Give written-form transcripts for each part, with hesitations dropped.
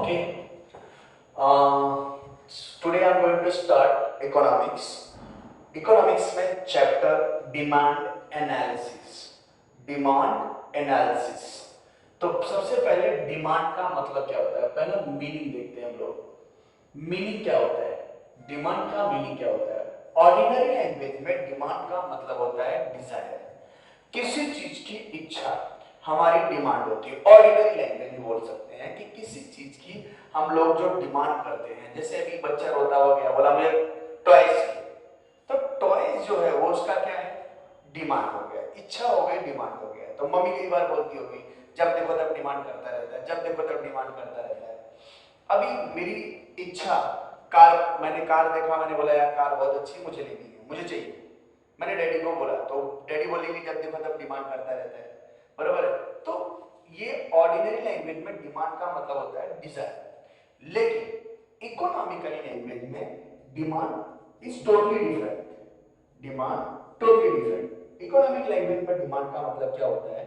Okay. Uh, Today I'm going to start economics. Economics में chapter demand analysis. Demand analysis. तो सबसे पहले demand का मतलब क्या होता है, पहले मीनिंग देखते हैं हम लोग। मीनिंग क्या होता है, डिमांड का मीनिंग क्या होता है। ऑर्डिनरी लैंग्वेज में डिमांड का मतलब होता है डिजायर, किसी चीज की इच्छा हमारी डिमांड होती है। ऑर्डिनरी लैंग्वेज में बोल सकते हैं कि किसी चीज की हम लोग जो डिमांड करते हैं, जैसे अभी बच्चा रोता हुआ गया, बोला मुझे टॉयज चाहिए, तो टॉयज जो है वो उसका क्या है, डिमांड हो गया, इच्छा हो गई, डिमांड हो गया। तो मम्मी कई बार बोलती होगी जब देखो तब डिमांड करता रहता है, जब देखो तब डिमांड करता रहता है। अभी मेरी इच्छा कार, मैंने कार देखा, मैंने बोला यार कार बहुत अच्छी, मुझे लेनी है, मुझे चाहिए। मैंने डैडी को बोला तो डैडी बोलेंगे जब देखो तब डिमांड करता रहता है, बराबर है। तो ये ऑर्डिनरी लैंग्वेज में डिमांड का मतलब होता है डिजायर, लेकिन इकोनॉमिकल लैंग्वेज में demand is totally different. Demand totally different. Economic language में डिमांड का मतलब क्या होता है,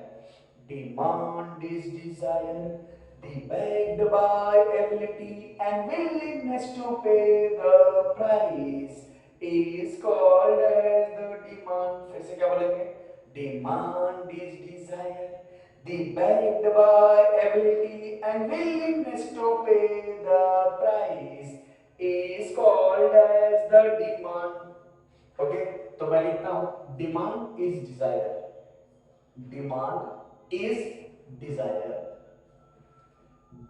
demand is desire backed by ability and willingness to pay the price is called as the demand। फिर से क्या बोलेंगे, demand is desire the backed by ability and willingness to pay the price is called as the demand। Okay, तो मैं लिखता हूं demand is Dzire, demand is desire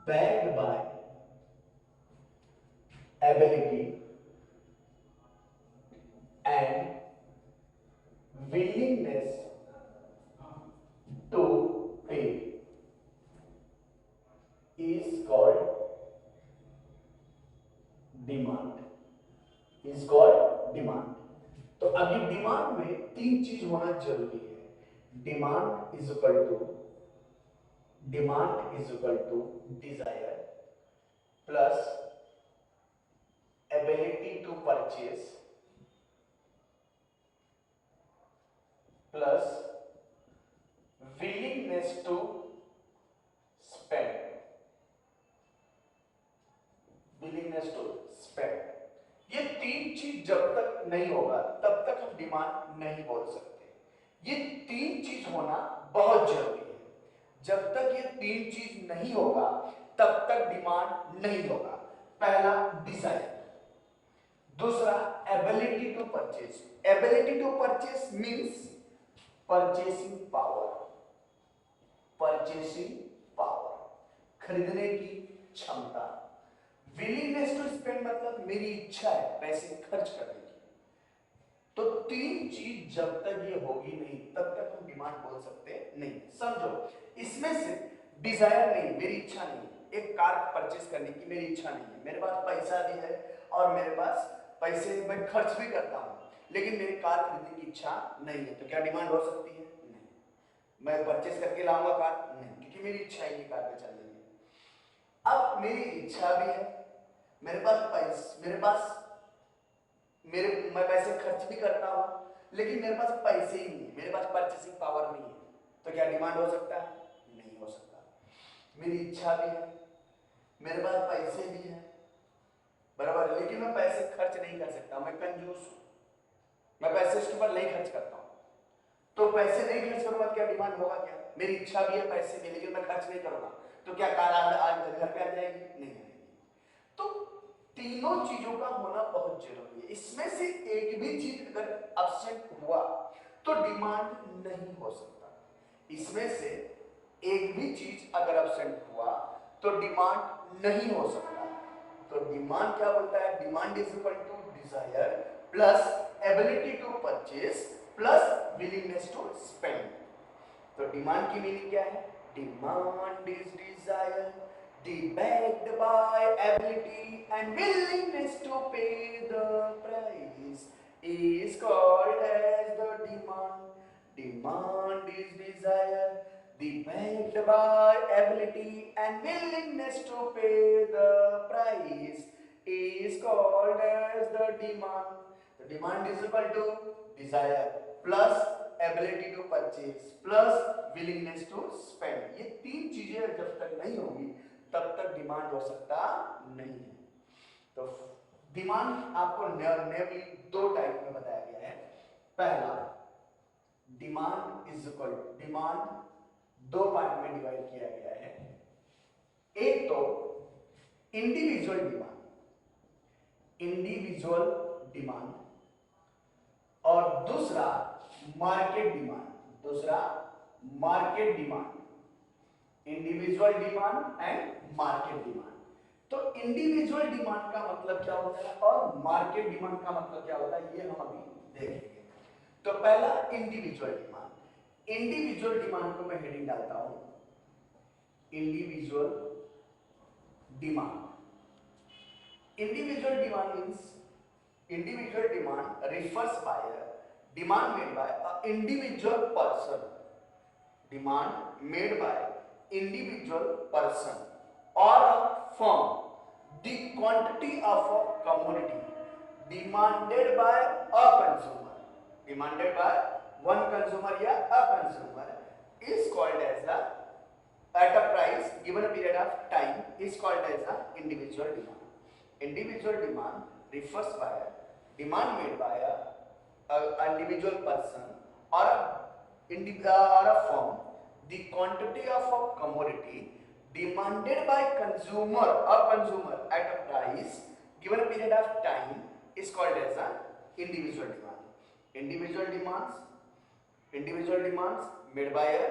backed by ability and willingness to pay is called demand, is called demand। तो अभी demand में तीन चीज होना जरूरी है। Demand is equal to desire plus ability to purchase plus willingness to spend, willingness to spend। ये तीन चीज जब तक नहीं होगा तब तक हम डिमांड नहीं बोल सकते। ये तीन चीज होना बहुत जरूरी है। जब तक ये तीन चीज नहीं होगा तब तक डिमांड नहीं होगा। पहला डिजायर, दूसरा ability to purchase. Ability to purchase means purchasing power, purchasing power, खरीदने की क्षमता। विलिंगनेस टू स्पेंड मतलब मेरी इच्छा है पैसे खर्च करने की। तो तीन चीज जब तक ये होगी नहीं तब तक हम डिमांड बोल सकते नहीं। समझो, इसमें से डिजायर नहीं, मेरी इच्छा नहीं, एक कार परचेस करने की मेरी इच्छा नहीं है, मेरे पास पैसा भी है और मेरे पास पैसे मैं खर्च भी करता हूं, लेकिन मेरी कार खरीदने की इच्छा नहीं है, तो क्या डिमांड हो सकती है? नहीं। मैं परचेस करके लाऊंगा कार? नहीं, क्योंकि मेरी इच्छा ही नहीं कार पे चलने की। अब मेरी इच्छा भी है, मेरे पास मैं पैसे खर्च भी करता हूं, लेकिन मेरे पास पैसे ही नहीं है, मेरे पास परचेसिंग पावर नहीं है, तो क्या डिमांड हो सकता है? नहीं हो सकता। मेरी इच्छा भी है, मेरे पास पैसे भी है, बराबर, लेकिन मैं पैसे खर्च नहीं कर सकता, मैं कंजूस हूं, मैं पैसे उसके ऊपर नहीं खर्च करता हूं। तो पैसे नहीं खर्च करूंगा, क्या डिमांड होगा? क्या, मेरी इच्छा भी है पैसे भी, लेकिन मैं खर्च नहीं करूंगा, तो क्या कार आज घर पे आ जाएगी? नहीं आएगी। तो तीनों चीजों का होना बहुत जरूरी है। इसमें से एक भी चीज अगर अब्सेंट हुआ तो डिमांड नहीं हो सकता। इसमें से एक भी चीज अगर अब्सेंट हुआ तो डिमांड नहीं हो सकता। तो डिमांड क्या बोलता है? Demand is equal to desire plus ability to purchase plus willingness to spend. तो डिमांड की मीनिंग क्या है? Demand is desire backed by ability and willingness to pay the price is called as the demand। Demand is desire backed by ability and willingness to pay the price is called as the demand। The demand is equal to desire plus ability to purchase plus willingness to spend। ये तीन चीजें जब तक नहीं होंगी तब तक demand हो सकता नहीं है। तो डिमांड आपको नेमली दो टाइप में बताया गया है। पहला, डिमांड इज इक्वल, डिमांड दो पार्ट में डिवाइड किया गया है। एक तो इंडिविजुअल डिमांड, इंडिविजुअल डिमांड, और दूसरा मार्केट डिमांड, दूसरा market demand, individual demand and market demand. तो इंडिविजुअल डिमांड का मतलब क्या होता है और मार्केट डिमांड का मतलब क्या होता है, ये हम अभी देखेंगे। तो पहला इंडिविजुअल डिमांड। इंडिविजुअल डिमांड को मैं हेडिंग डालता हूं, individual demand. Individual demand means, individual demand refers by a demand made by a individual person, demand made by individual person or a firm, the quantity of a commodity demanded by a consumer, demanded by one consumer या a consumer is called as a, at a price given a period of time is called as a individual demand. Individual demand refers by a demand made by a individual person or a firm, the quantity of a commodity demanded by consumer, a consumer at a price given a period of time is called as a individual demand. Individual demands made by a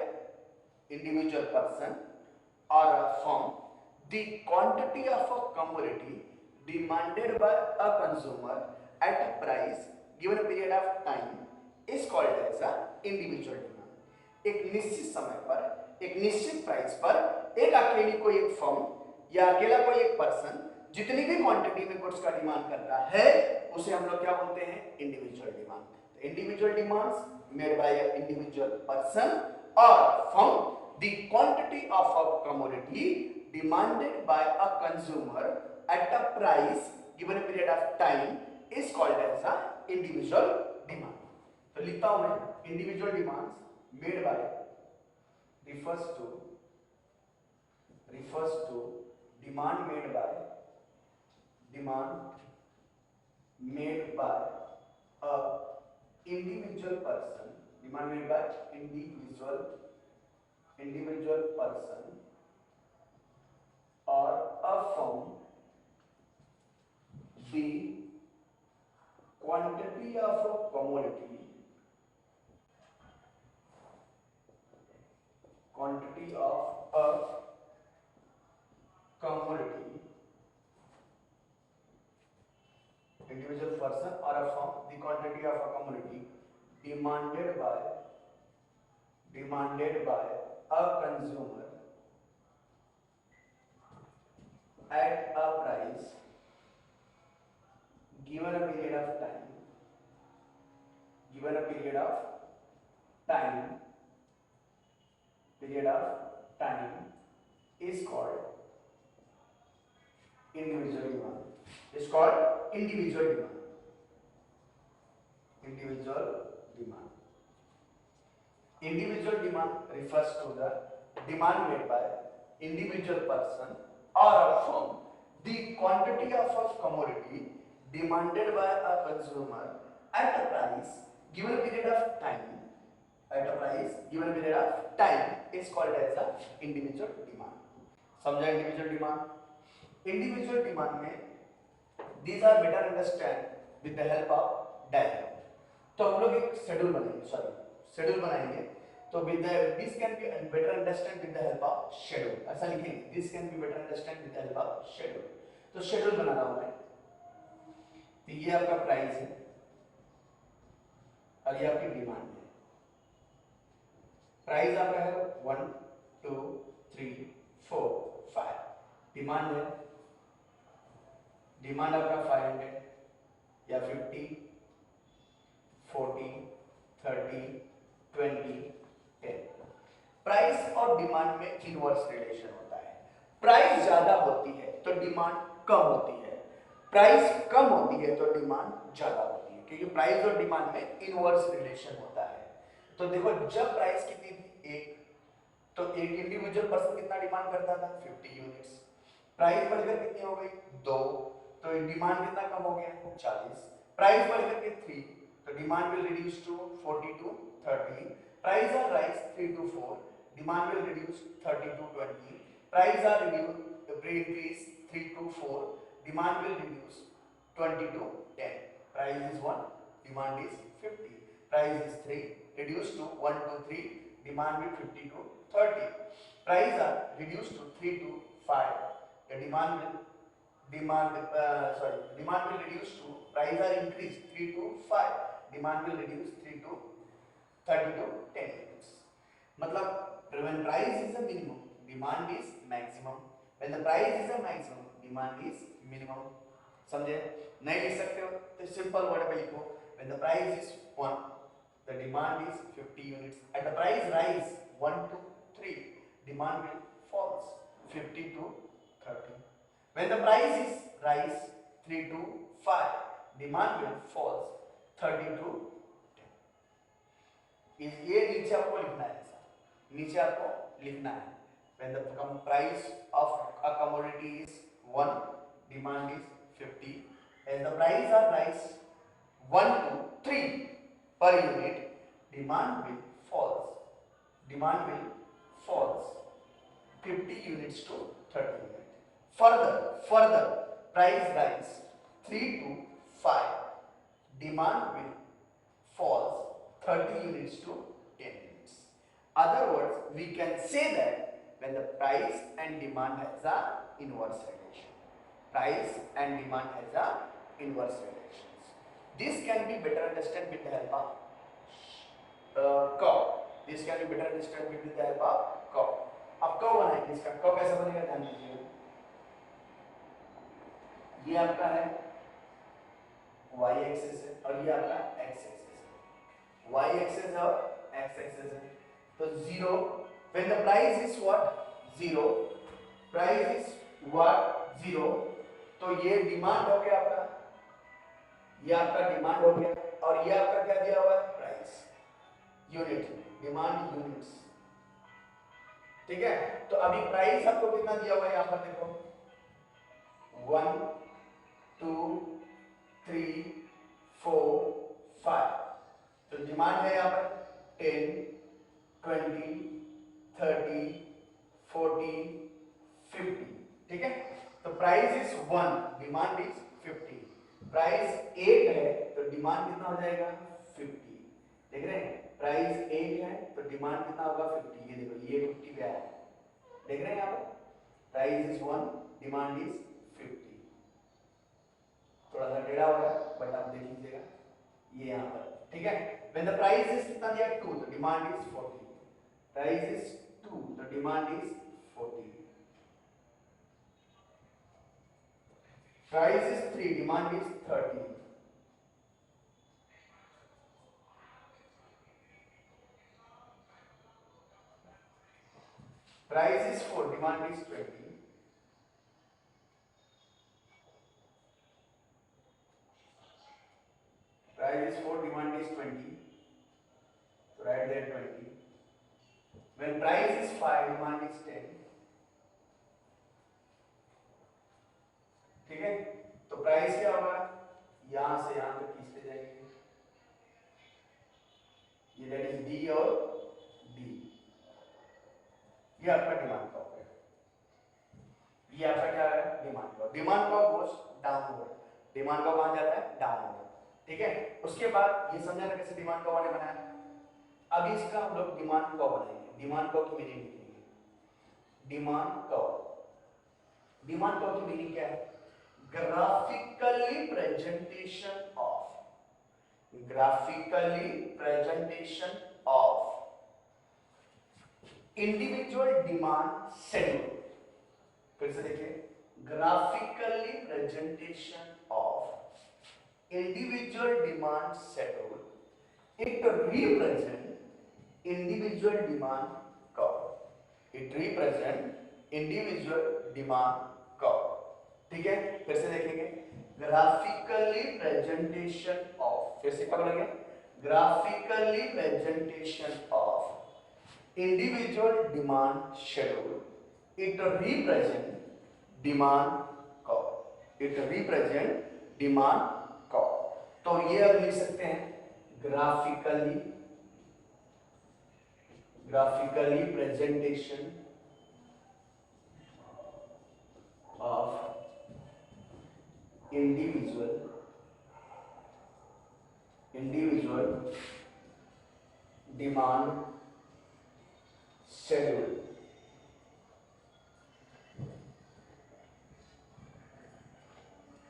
individual person or a firm, the quantity of a commodity demanded by a consumer at a price given a period of time is called as a individual demand. एक निश्चित समय पर, एक निश्चित price पर एक अकेली कोई एक फर्म या अकेला कोई एक पर्सन जितनी भी क्वांटिटी में गुड्स का डिमांड करता है उसे हम लोग क्या बोलते हैं, individual demand. Individual demands made by a individual person और firm, the quantity of a commodity demanded by a consumer at a price given a period of time is called as a individual demand. तो लिखता हूं मैं, individual demands made by refers to demand made by a individual person, demand made by individual person or a firm, the quantity of a commodity individual person or a firm, the quantity of a commodity demanded by a consumer at a price given a period of time is called individual demand. Is called individual demand. Individual demand refers to the demand made by individual person or a firm, the quantity of a commodity demanded by a consumer at a price given a period of time is called as a individual demand. समझा individual demand? Individual demand में these are better understand with the help of diagram. तो हम लोग एक schedule बनाएंगे, तो with the this can be better understand with the help of schedule. ऐसा लिखेंगे, this can be better understand with the help of schedule. तो schedule बना रहा हूं मैं, तो ये आपका प्राइस है और ये आपकी डिमांड है। प्राइस आपका है 1 2 3 4 5, डिमांड है, डिमांड आपका 500 या 50 40 30 20 10। प्राइस और डिमांड में इनवर्स रिलेशन होता है। प्राइस ज्यादा होती है तो डिमांड कम होती है, प्राइस कम होती है तो डिमांड ज्यादा होती है, क्योंकि प्राइस और डिमांड में इनवर्स रिलेशन होता है। तो देखो, जब प्राइस कितनी थी 1, तो एक इंडिविजुअल पर्सन कितना डिमांड करता था 50 यूनिट्स, प्राइस बढ़कर कितनी हो गई 2, तो डिमांड कितना कम हो गया 40, प्राइस बढ़कर के 3, तो demand will reduce to 40 to 30, price are rise 3 to 4, demand will reduce 30 to 20, price are increase 3 to 4, demand will reduce 20 to 10, price is 1, demand is 50, price is 3, reduce to 1 to 3, demand will 50 to 30, price are reduced to 3 to 5, the demand will reduce to, price are increased 3 to 5, demand will reduce 3 to 30 to 10 units. मतलब when price is a minimum, demand is maximum. When the price is a maximum, demand is minimum. समझे? नहीं लिख सकते हो तो simple word पे लिखो. When the price is 1, the demand is 50 units. At the price rise 1 to 3, demand will falls 50 to 30. When the price is rise 3 to 5, demand will falls 30 to 10. इस ये नीचे आपको लिखना है, नीचे आपको लिखना है. When the price of a commodity is 1, demand is 50. As the price are rise 1 to 3 per unit, demand will falls. Demand will falls 50 units to 30 units. Further, price rise 3 to 5, demand will falls 30 units to 10 units. Other words, we can say that when the price and demand has a inverse relation. Price and demand has a inverse relations. This can be better understood with the help of curve. This can be better understood with the help of curve. अब curve बनाएंगे, इसका curve कैसा बनेगा ध्यान दीजिए. ये आपका है y एक्सिस है और ये आपका x एक्सिस है. y एक्सिस और x एक्सिस है. तो 0, when the price is what 0, price is what 0, तो ये डिमांड हो गया आपका, ये आपका डिमांड हो गया और ये आपका क्या दिया हुआ है प्राइस यूनिट, डिमांड यूनिट्स. ठीक है, तो अभी प्राइस आपको कितना दिया हुआ है यहां पर देखो 1 2 3 4 5, तो डिमांड है यहां पर 10 20 30 40 50. ठीक है, तो price is 1, demand is 50. Price 8 है तो डिमांड कितना हो जाएगा 50. देख रहे हैं, प्राइस 8 है तो डिमांड कितना होगा 50. ये देखो ये 50 पे आया, देख रहे हैं यहाँ पर. Price is 1, demand is 50. थोड़ा सा टेढ़ा हो गया बट आप देख लीजिएगा ये यहाँ पर. ठीक है, व्हेन द प्राइस इज कितना दिया 2, तो डिमांड इज 40. प्राइस इज 2, तो demand is 40. Price is 3, demand is 30. Price is 4, demand is 20. Price is 4, demand is 20. So write there 20. When price is 5, demand is 10. ठीक है, तो प्राइस क्या होगा यहां से यहां तक खींचते जाएंगे, ये दैट इज डी और डी. ये आपका डिमांड कर्व है, ये आपका क्या है डिमांड कर्व. डिमांड कर्व गोस डाउनवर्ड, डिमांड कर्व कहां जाता है डाउनवर्ड. ठीक है, उसके बाद ये समझाना कैसे डिमांड कर्व ने बनाया. अभी इसका हम लोग डिमांड कर्व बनाएंगे. डिमांड कर्व की मीनिंग लिखेंगे. डिमांड कर्व, डिमांड कर्व की मीनिंग क्या है, graphically presentation of individual demand schedule. फिर से देखिए, graphically presentation of individual demand schedule. It represent individual demand curve. It represent individual demand curve. ठीक है, फिर से देखेंगे ग्राफिकली प्रेजेंटेशन ऑफ. फिर से क्या बोलेंगे graphically presentation of individual demand schedule. It represent demand curve. It represent demand curve. तो ये अब लिख सकते हैं graphically presentation of individual demand schedule.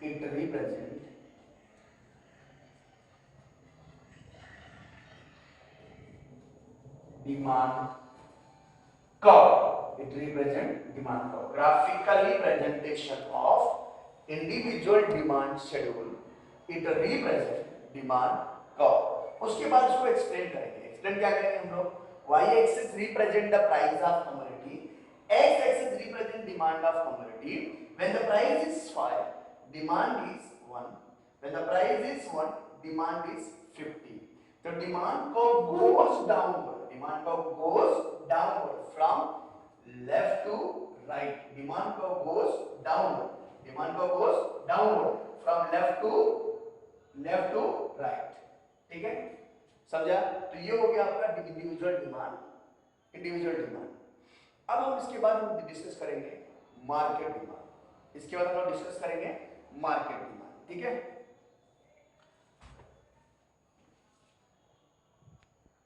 It represent demand curve. It represent demand curve. Graphically presentation of individual demand schedule. It represent demand curve. उसके बाद इसको explain करेंगे. एक्सप्लेन क्या करेंगे हम लोग? Y axis represent the price of commodity. X axis represent demand of commodity. When the price is 5, demand is 1. When the price is 1, demand is 50. So demand curve goes downward. Demand curve goes downward from left to right. Demand curve goes downward. Demand curve goes downward from left to right. ठीक है, समझा? तो ये हो गया आपका individual demand. अब हम इसके बाद हम डिस्कस करेंगे मार्केट डिमांड. इसके बाद हम डिस्कस करेंगे मार्केट डिमांड. ठीक है.